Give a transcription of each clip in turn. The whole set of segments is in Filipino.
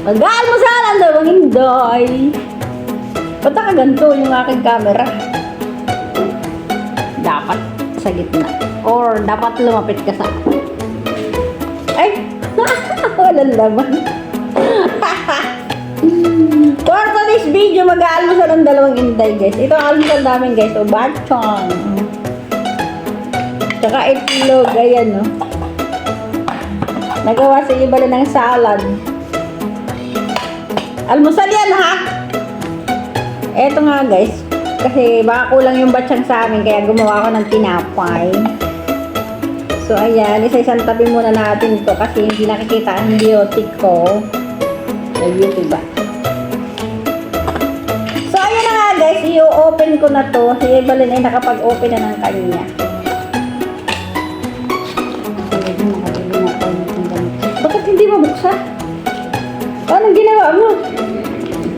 Mag-aalmusalan daw ang Inday. Ba't nakaganto yung aking camera? Dapat sa gitna. Or dapat lumapit ka sa akin. Ay! Walang laman. For today's video, mag-aalmusal ang dalawang Inday, guys. Ito ang almusal namin, guys. O, bachong. Tsaka itlog. Ayan, no. Nagawa sa iba ng salad. Almusal yan, ha? Eto nga, guys. Kasi baka kulang yung batsyang sa amin, kaya gumawa ko ng tinapay. So, ayan. Isa-isang tabi muna natin to kasi hindi nakikita ang biotic ko. Sa YouTube ba? So, ayan na nga, guys. I-open ko na to. Si Evelyn ay nakapag-open na ng kanya. Bakit hindi mabuksan? Anong ginawa mo?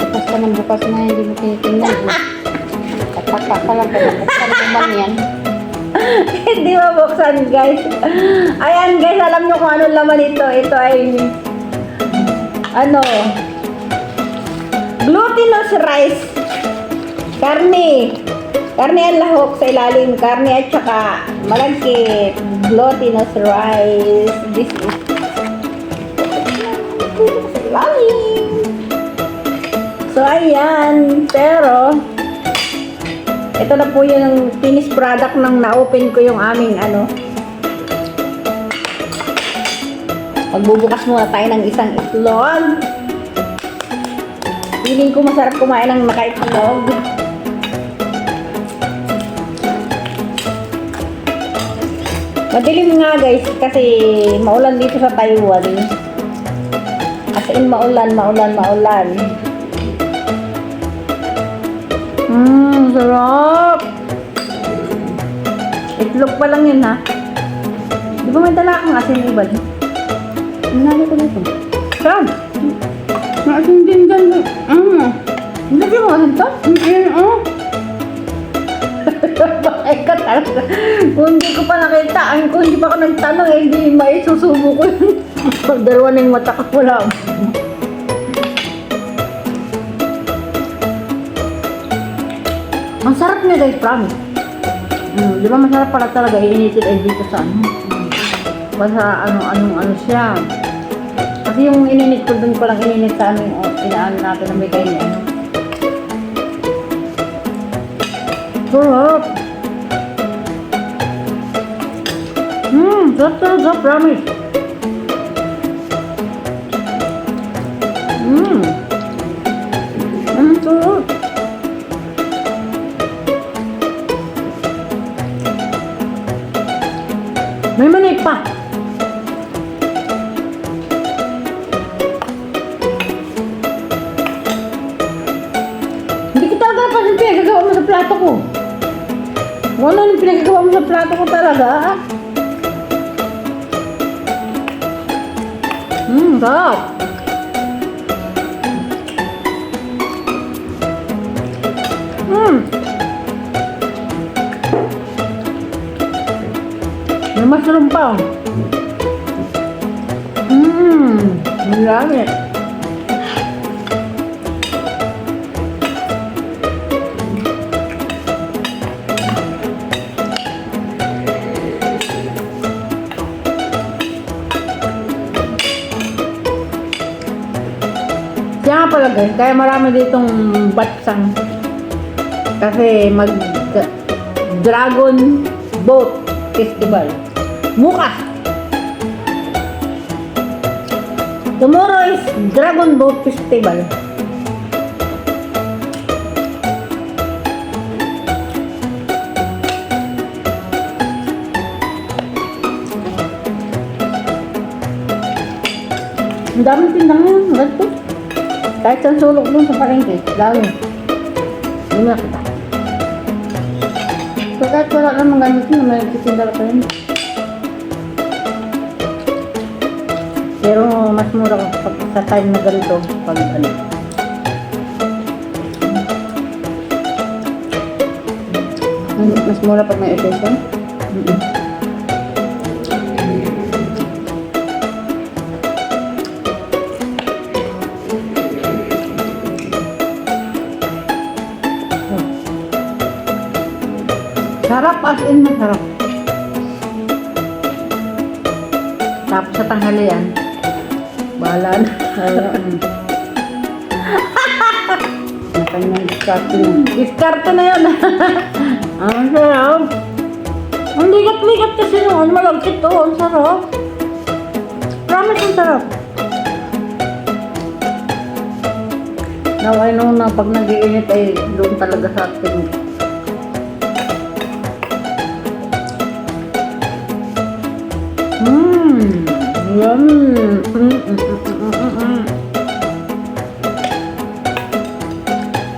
Bukas ka ng bukas na hindi mo tinitingnan. Tatak ka lang kung buksan naman yan. Hindi mabuksan, guys. Ayan, guys. Alam nyo kung anong laman ito. Ito ay glutinous rice. Karne. Karne ang lahok sa ilalim. Karne at saka malagkit. Glutinous rice. This is sa ilalim. So, ayan. Pero, ito na po yung finished product ng na-open ko yung aming Magbubukas muna tayo ng isang itlog. Feeling ko masarap kumain ng naka-itlog. Madilim nga, guys, kasi maulan dito sa Taiwan. As in, maulan. Sarap! Itlog pa lang yun, ha? Di ba may dala akong asin ibad? Nalala ko dito. Sarap! Maasin din dyan. Hindi mo asin to? Bakit ka talaga? Kung hindi ko pa nakita, kung hindi pa ako nagtanong, hindi maisusubo ko yun. Pagdalawa na yung mata ko wala. Ang sarap niya, guys, promise. Di ba masarap pala talaga iinitin ay dito sa basta ano siya. Kasi yung ininit ko dun palang ininit sa inaano natin na may kain niya. Sarap! Sarap, promise. Sarap. May mani pa. Hindi ko talaga pa yung pinagagawa mo sa plato ko. Ano yung pinagagawa mo sa plato ko talaga? Sarap. May mushroom pa. Ang dami. Kaya nga pala, guys, kaya marami ditong batsang. Kasi Dragon Boat Festival. Bukas. Tomorrow is Dragon Boat Festival. Ang daming tindang ngayon. Ganito. Kahit saan sulok doon sa palengke. Dami. Hindi mo nakita. So kahit wala naman ganito na may kitindala pa rin. Pero mas mura sa time na ganito pag mas mura pag may occasion. Sarap as in masarap. Tapos sa tanghalian, bahala na. Ang kanyang discarding. Diskarte na yun. Ang sarap. Ang ligat-ligat kasi noon. Malagkit to. Ang sarap. Promise ang sarap. Now I know na pag nag-iinit ay doon talaga sa ating. Yum.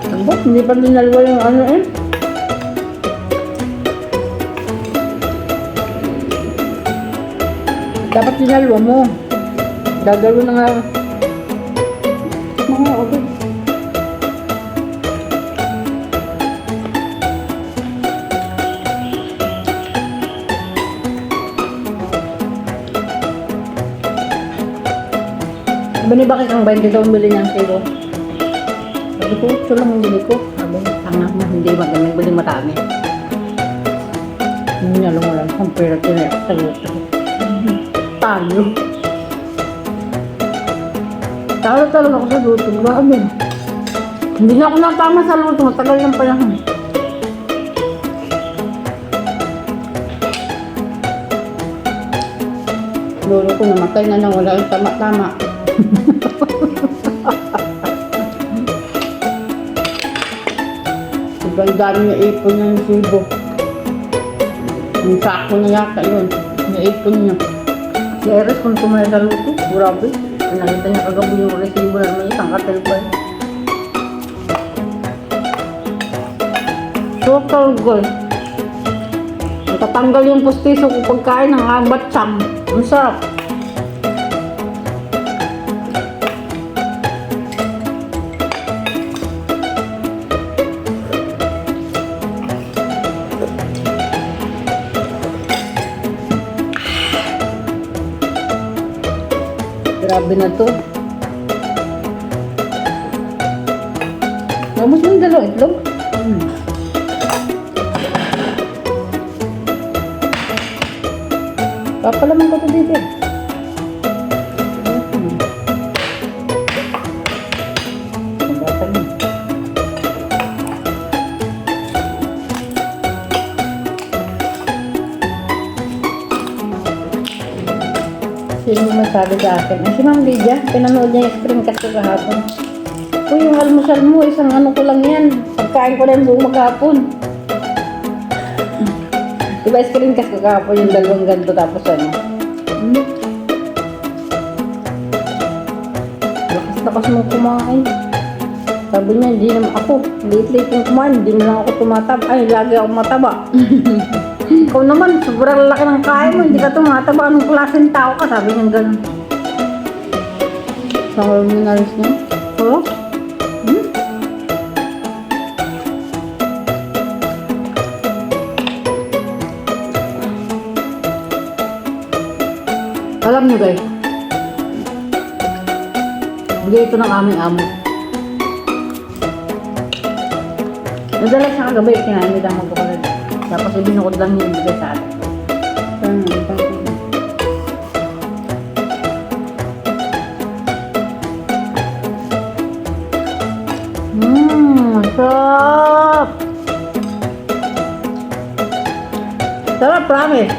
Ang hindi pa dinalwa yung ano eh. Dapat dinalwa mo. Dadalo na nga. Mga okay. Sabi ni Bakit ang 20 daw ang bili niyang kilo? Sabi ko, ito lang ang bili ko. Sabi niya, tanga mo, hindi magaling bili marami. Hindi niya alam wala. Ang pera tinayak sa luto. Talo. Talo talaga ako sa luto. Grabe. Hindi na ako natama sa luto. Matagal lang pala. Lolo ko namatay na nang wala yung tama-tama. Sobrang dami na ipon ng sibo. Yung sako na yata yun. Naipon niya. Si Eres kung tumaya sa luto. Grabe. Nakita niya kagabi yung resibo na may isang katalbay. Total gold. Natatanggal yung pustiso ko pagkain ng abatsang. Ang sarap. Grabe na to. Namus mo yung dalawang itlog? Papalaman ko ito dito. Ang bata niya. Sino masabi sa akin? Ay, si Ma'am Lydia, pinanood niya yung screencast ko kahapon. Uy, yung almusal mo, isang ano ko lang yan. Pagkain ko na yung buong maghapon. Diba screencast ko kahapon yung dalawang ganito tapos ano? Lakas mo kumain. Sabi niya, hindi naman ako. Late-late yung kumain, hindi mo lang ako tumataba. Ay, lagi ako mataba. Ikaw naman, sobrang laki ng kain mo, hindi ka tumataba. Anong klaseng tao ka? Sabi niya gano'n. Sa hormonalis niya. Oo? Alam niyo guys, bigay ito ng aming amo. Madalas sa kagabi, kinain nila magkakalala. Tapos ibinukod lang yung bigay sa atin. Sarap! Sarap, promise!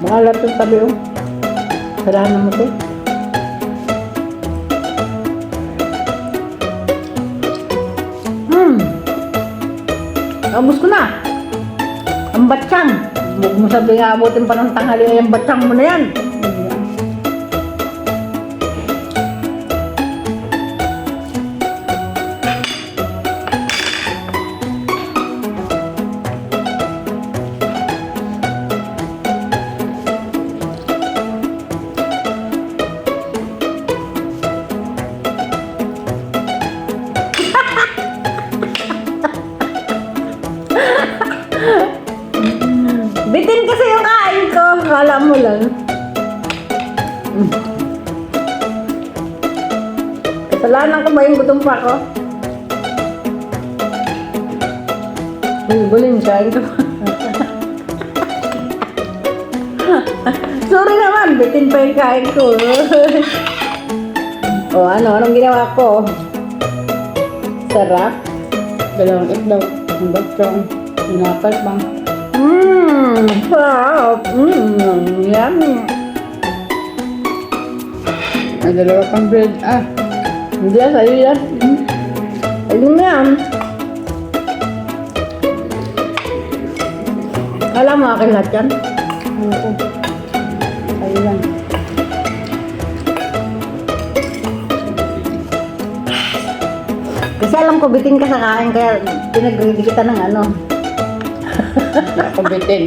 Mga lapit tabi oh. Sarahan mo ito. Abos ko na. Ang batsang. Huwag mo sabi nga abutin pa ng tanghali ay ang batsang mo na yan. Bitin kasi yung kain ko. Kala mo lang. Kasalanan ko ba yung gutom pa ko? Bulin siya. Sorry naman, bitin pa yung kain ko. O anong ginawa ko? Sarap. Dalawang itlog. Ang batsong. Pinapal bang. Sarap. Yummy. May dalawa pang bread. Ah. Hindi yan, sa'yo yan. Ayun na yan. Alam mo akin lahat yan? Ano ko? Sa'yo lang. Kasi alam ko, bitin ka sa kain, kaya pinag-ready kita ng ano. Hindi ako bitin.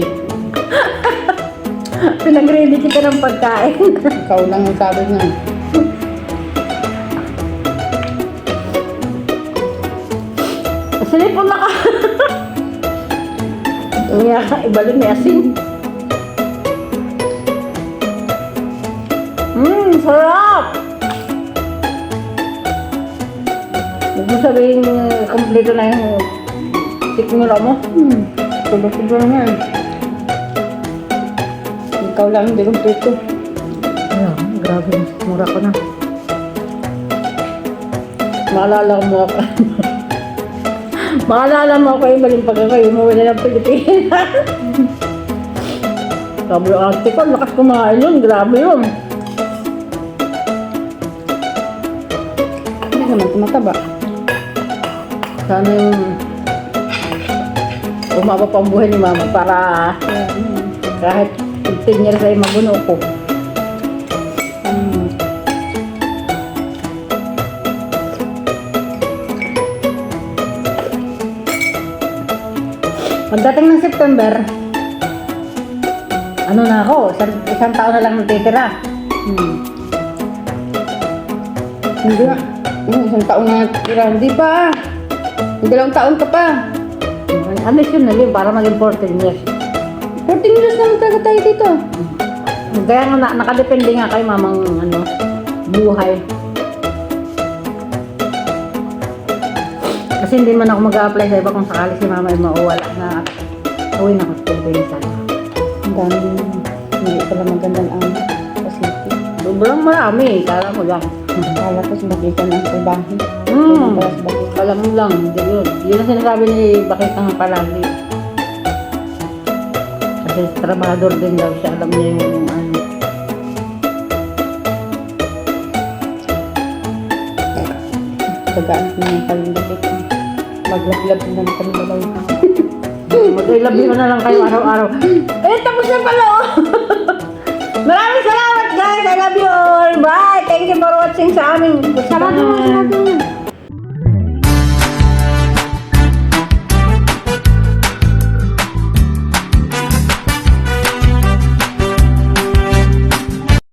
Pinag-ready kita ng pagkain. Ikaw lang ang sabi nga. Sinipon na ka. Ibalon may asin. Sarap! Huwag mo sabihin, kompleto na yung sikmura mo. Tulo-tulo naman. Ikaw lang hindi kumpleto. Ayun, grabe, mura ko na. Maalala mo ako. Maalala mo ako yung maling pagkakayo mo wala ng Pilipinas. Sabi yung ate ko, lakas kumain yun, grabe yun. Hindi naman tumataba. Sana yung umaba pa ang buhay ni mama para kahit 15 years ay maguno ko. Pagdating ng September, ano na ako, isang taon na lang natitira. Hindi nga. Isang taon na tira. Hindi pa. Dalawang taon ka pa. Ano yun na yun, para maging 14 years. 14 years naman talaga tayo dito. Kaya nga nakadepende nga kay mamang ano, buhay. Kasi hindi man ako mag-a-apply sa iba kung sakali si mama ay mauwala na uwi na ako sa Pilipinas. Ang dami hindi pala magandang ang facility. Sobrang marami, kala mo lang. Kala ko sa bakita ng trabaho. Kala mo lang, hindi yun. Yun ang sinasabi ni Bakita nga palagi. Kasi trabador din daw siya, alam niya yung ano. Tagaan ko ng palindakit. Maglablab na lang kami dalaw. Mag-love you na lang kayo araw-araw. Eh, tapos na pala oh! Maraming salamat guys! I love you all! Bye! Thank you for watching sa aming... Sarado na.